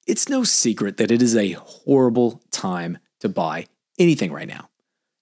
It's no secret that it is a horrible time to buy anything right now.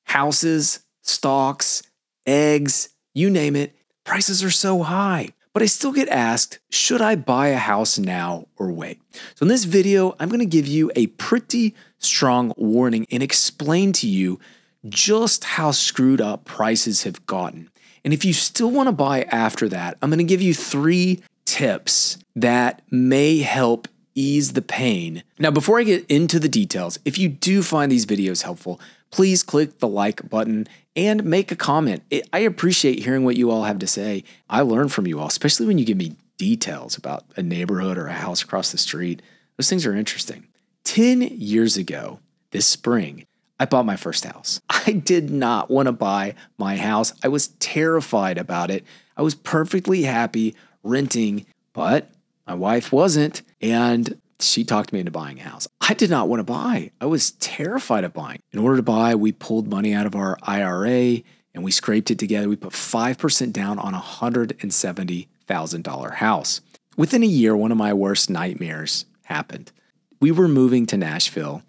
Houses, stocks, eggs, you name it, prices are so high. But I still get asked, should I buy a house now or wait? So in this video, I'm going to give you a pretty strong warning and explain to you just how screwed up prices have gotten. And if you still want to buy after that, I'm going to give you 3 tips that may help ease the pain. Now, before I get into the details, if you do find these videos helpful, please click the like button and make a comment. I appreciate hearing what you all have to say. I learn from you all, especially when you give me details about a neighborhood or a house across the street. Those things are interesting. 10 years ago, this spring, I bought my first house. I did not want to buy my house. I was terrified about it. I was perfectly happy renting, but my wife wasn't, and she talked me into buying a house. I did not want to buy. I was terrified of buying. In order to buy, we pulled money out of our IRA and we scraped it together. We put 5% down on a $170,000 house. Within a year, one of my worst nightmares happened. We were moving to Nashville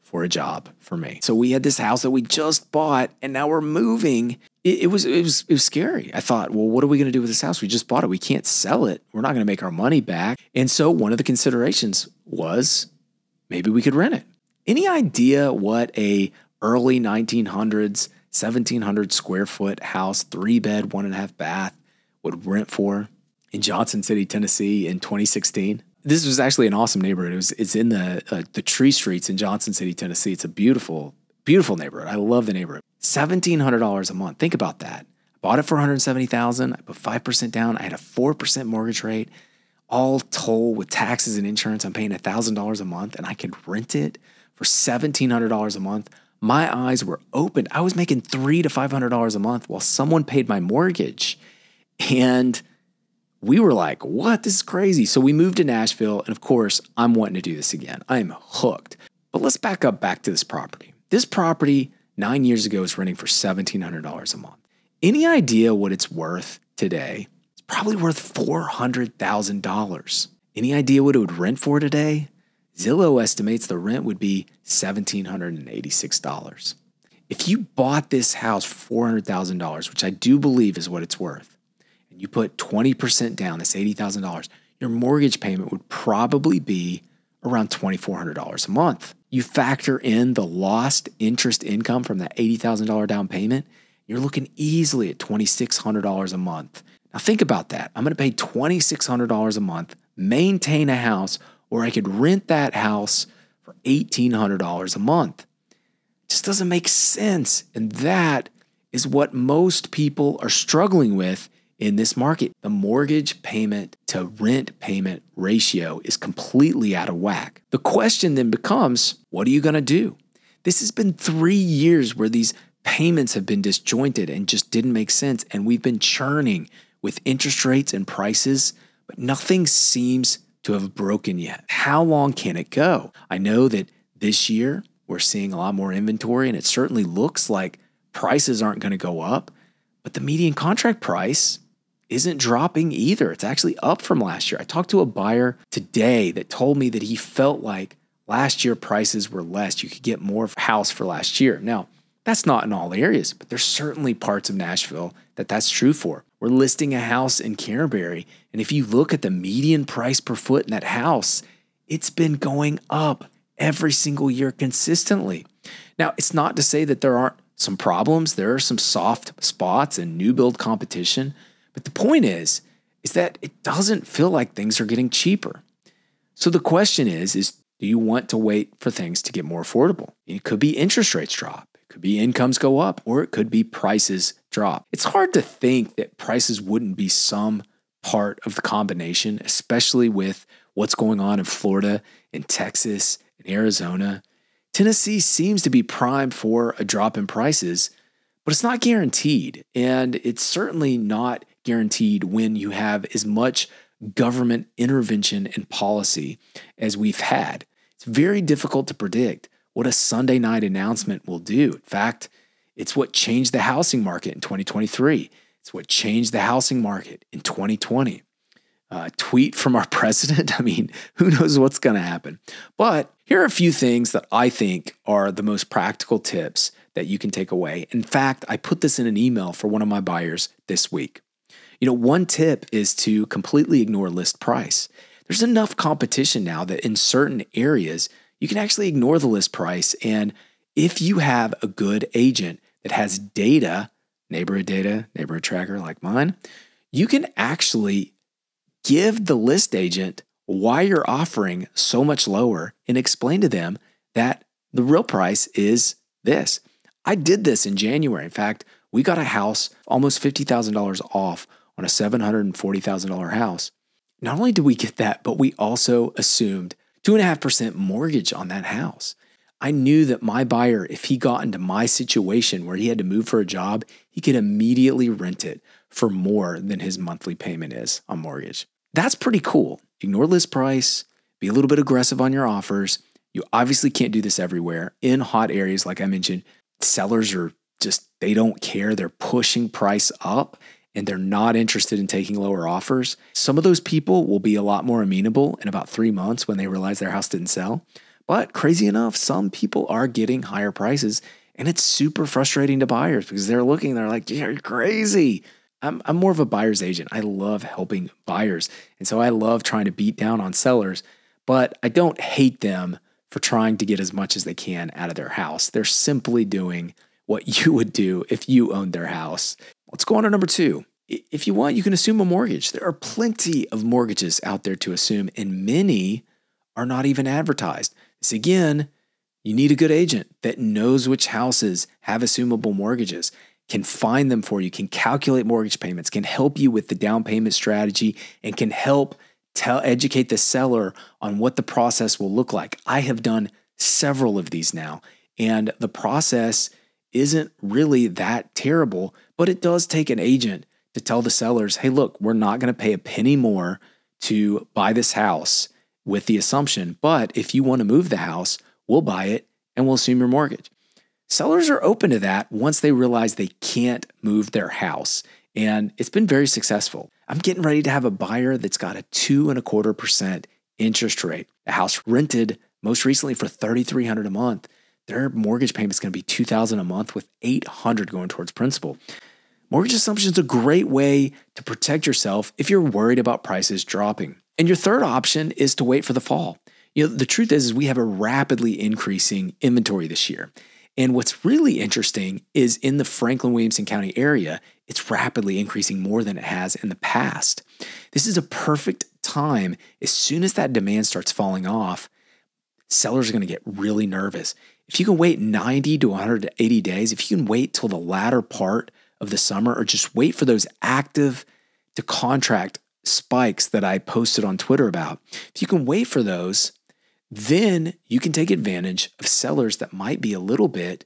for a job for me. So we had this house that we just bought and now we're moving. It was scary. I thought, well, what are we going to do with this house? We just bought it. We can't sell it. We're not going to make our money back. And so one of the considerations was maybe we could rent it. Any idea what a early 1900s, 1700 square foot house, 3-bed, 1.5 bath would rent for in Johnson City, Tennessee in 2016? This was actually an awesome neighborhood. It's in the Tree Streets in Johnson City, Tennessee. It's a beautiful, beautiful neighborhood. I love the neighborhood. $1,700 a month. Think about that. I bought it for $170,000. I put 5% down. I had a 4% mortgage rate. All told with taxes and insurance, I'm paying $1,000 a month, and I could rent it for $1,700 a month. My eyes were open. I was making $300 to $500 a month while someone paid my mortgage, and we were like, "What? This is crazy." So we moved to Nashville, and of course, I'm wanting to do this again. I am hooked. But let's back to this property. This property 9 years ago was renting for $1,700 a month. Any idea what it's worth today? It's probably worth $400,000. Any idea what it would rent for today? Zillow estimates the rent would be $1,786. If you bought this house for $400,000, which I do believe is what it's worth, and you put 20% down, that's $80,000, your mortgage payment would probably be around $2,400 a month. You factor in the lost interest income from that $80,000 down payment, you're looking easily at $2,600 a month. Now think about that. I'm going to pay $2,600 a month, maintain a house, or I could rent that house for $1,800 a month. It just doesn't make sense. And that is what most people are struggling with in this market. The mortgage payment to rent payment ratio is completely out of whack. The question then becomes, what are you going to do? This has been 3 years where these payments have been disjointed and just didn't make sense. And we've been churning with interest rates and prices, but nothing seems to have broken yet. How long can it go? I know that this year we're seeing a lot more inventory, and it certainly looks like prices aren't going to go up, but the median contract price isn't dropping either. It's actually up from last year. I talked to a buyer today that told me that he felt like last year prices were less. You could get more house for last year. Now, that's not in all areas, but there's certainly parts of Nashville that's true for. We're listing a house in Canterbury, and if you look at the median price per foot in that house, it's been going up every single year consistently. Now, it's not to say that there aren't some problems. There are some soft spots and new build competition. But the point is that it doesn't feel like things are getting cheaper. So the question is do you want to wait for things to get more affordable? It could be interest rates drop. It could be incomes go up, or it could be prices drop. It's hard to think that prices wouldn't be some part of the combination, especially with what's going on in Florida, in Texas, in Arizona. Tennessee seems to be primed for a drop in prices, but it's not guaranteed. And it's certainly not guaranteed when you have as much government intervention and policy as we've had. It's very difficult to predict what a Sunday night announcement will do. In fact, it's what changed the housing market in 2023. It's what changed the housing market in 2020. tweet from our president. I mean, who knows what's going to happen? But here are a few things that I think are the most practical tips that you can take away. In fact, I put this in an email for one of my buyers this week. One tip is to completely ignore list price. There's enough competition now that in certain areas, you can actually ignore the list price. And if you have a good agent that has data, neighborhood tracker like mine, you can actually give the list agent why you're offering so much lower and explain to them that the real price is this. I did this in January. In fact, we got a house almost $50,000 off on a $740,000 house. Not only did we get that, but we also assumed 2.5% mortgage on that house. I knew that my buyer, if he got into my situation where he had to move for a job, he could immediately rent it for more than his monthly payment is on mortgage. That's pretty cool. Ignore list price, be a little bit aggressive on your offers. You obviously can't do this everywhere. In hot areas, like I mentioned, sellers are they don't care. They're pushing price up and they're not interested in taking lower offers. Some of those people will be a lot more amenable in about 3 months when they realize their house didn't sell. But crazy enough, some people are getting higher prices, and it's super frustrating to buyers because they're like, yeah, you're crazy. I'm more of a buyer's agent. I love helping buyers. And so I love trying to beat down on sellers, but I don't hate them for trying to get as much as they can out of their house. They're simply doing what you would do if you owned their house. Let's go on to number 2. If you want, you can assume a mortgage. There are plenty of mortgages out there to assume, and many are not even advertised. This again, you need a good agent that knows which houses have assumable mortgages, can find them for you, can calculate mortgage payments, can help you with the down payment strategy, and can help educate the seller on what the process will look like. I have done several of these now, and the process isn't really that terrible, but it does take an agent to tell the sellers, hey, look, we're not going to pay a penny more to buy this house with the assumption, but if you want to move the house, we'll buy it and we'll assume your mortgage. Sellers are open to that once they realize they can't move their house, and it's been very successful. I'm getting ready to have a buyer that's got a 2.25% interest rate. A house rented most recently for $3,300 a month. Their mortgage payment is going to be $2,000 a month with $800 going towards principal. Mortgage assumption is a great way to protect yourself if you're worried about prices dropping. And your third option is to wait for the fall. The truth is we have a rapidly increasing inventory this year. And what's really interesting is in the Franklin-Williamson County area, it's rapidly increasing more than it has in the past. This is a perfect time. As soon as that demand starts falling off, sellers are going to get really nervous. If you can wait 90 to 180 days, if you can wait till the latter part of the summer, or just wait for those active to contract spikes that I posted on Twitter about, if you can wait for those, then you can take advantage of sellers that might be a little bit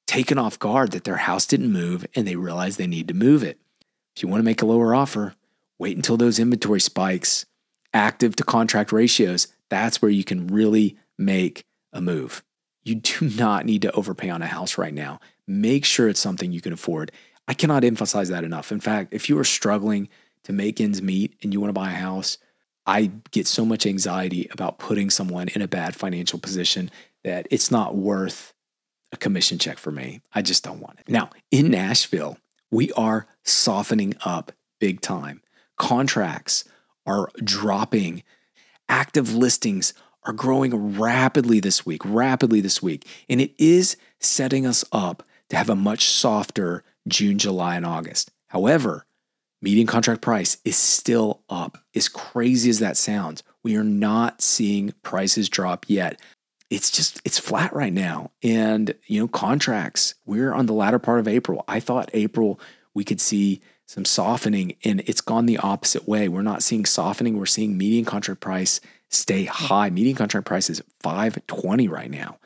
taken off guard that their house didn't move and they realize they need to move it. If you want to make a lower offer, wait until those inventory spikes, active to contract ratios, that's where you can really make a move. You do not need to overpay on a house right now. Make sure it's something you can afford. I cannot emphasize that enough. In fact, if you are struggling to make ends meet and you want to buy a house, I get so much anxiety about putting someone in a bad financial position that it's not worth a commission check for me. I just don't want it. Now, in Nashville, we are softening up big time. Contracts are dropping. Active listings are growing rapidly this week. And it is setting us up to have a much softer June, July, and August. However, median contract price is still up. As crazy as that sounds, we are not seeing prices drop yet. It's flat right now. And, contracts, we're on the latter part of April. I thought April we could see some softening, and it's gone the opposite way. We're not seeing softening. We're seeing median contract price stay high. Median contract price is $520 right now.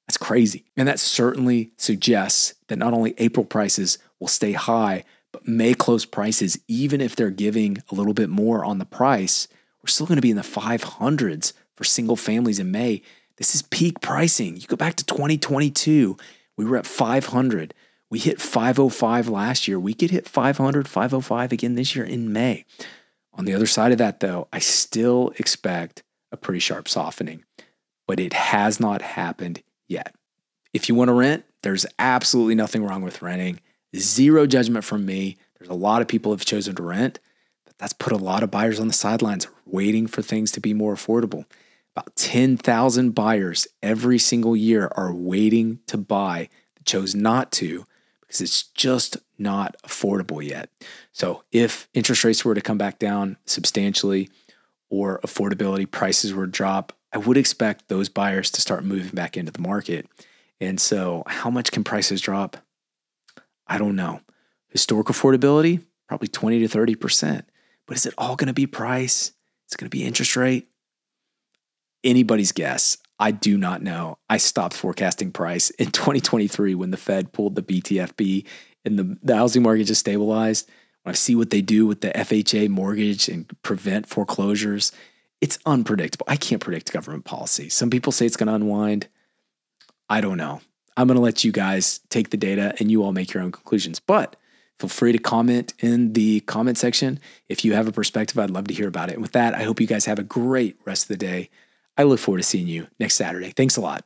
That's crazy. And that certainly suggests that not only April prices will stay high, but May close prices, even if they're giving a little bit more on the price, we're still going to be in the 500s for single families in May. This is peak pricing. You go back to 2022, we were at 500. We hit 505 last year. We could hit 500, 505 again this year in May. On the other side of that, though, I still expect a pretty sharp softening, but it has not happened yet. If you want to rent, there's absolutely nothing wrong with renting. Zero judgment from me. There's a lot of people who have chosen to rent, but that's put a lot of buyers on the sidelines waiting for things to be more affordable. About 10,000 buyers every single year are waiting to buy that chose not to because it's just not affordable yet. So if interest rates were to come back down substantially or affordability prices were to drop, I would expect those buyers to start moving back into the market. And so how much can prices drop? I don't know. Historical affordability, probably 20 to 30%. But is it all going to be price? Is it going to be interest rate? Anybody's guess. I do not know. I stopped forecasting price in 2023 when the Fed pulled the BTFP and the housing market just stabilized. When I see what they do with the FHA mortgage and prevent foreclosures, it's unpredictable. I can't predict government policy. Some people say it's going to unwind. I don't know. I'm going to let you guys take the data and you all make your own conclusions. But feel free to comment in the comment section. If you have a perspective, I'd love to hear about it. And with that, I hope you guys have a great rest of the day. I look forward to seeing you next Saturday. Thanks a lot.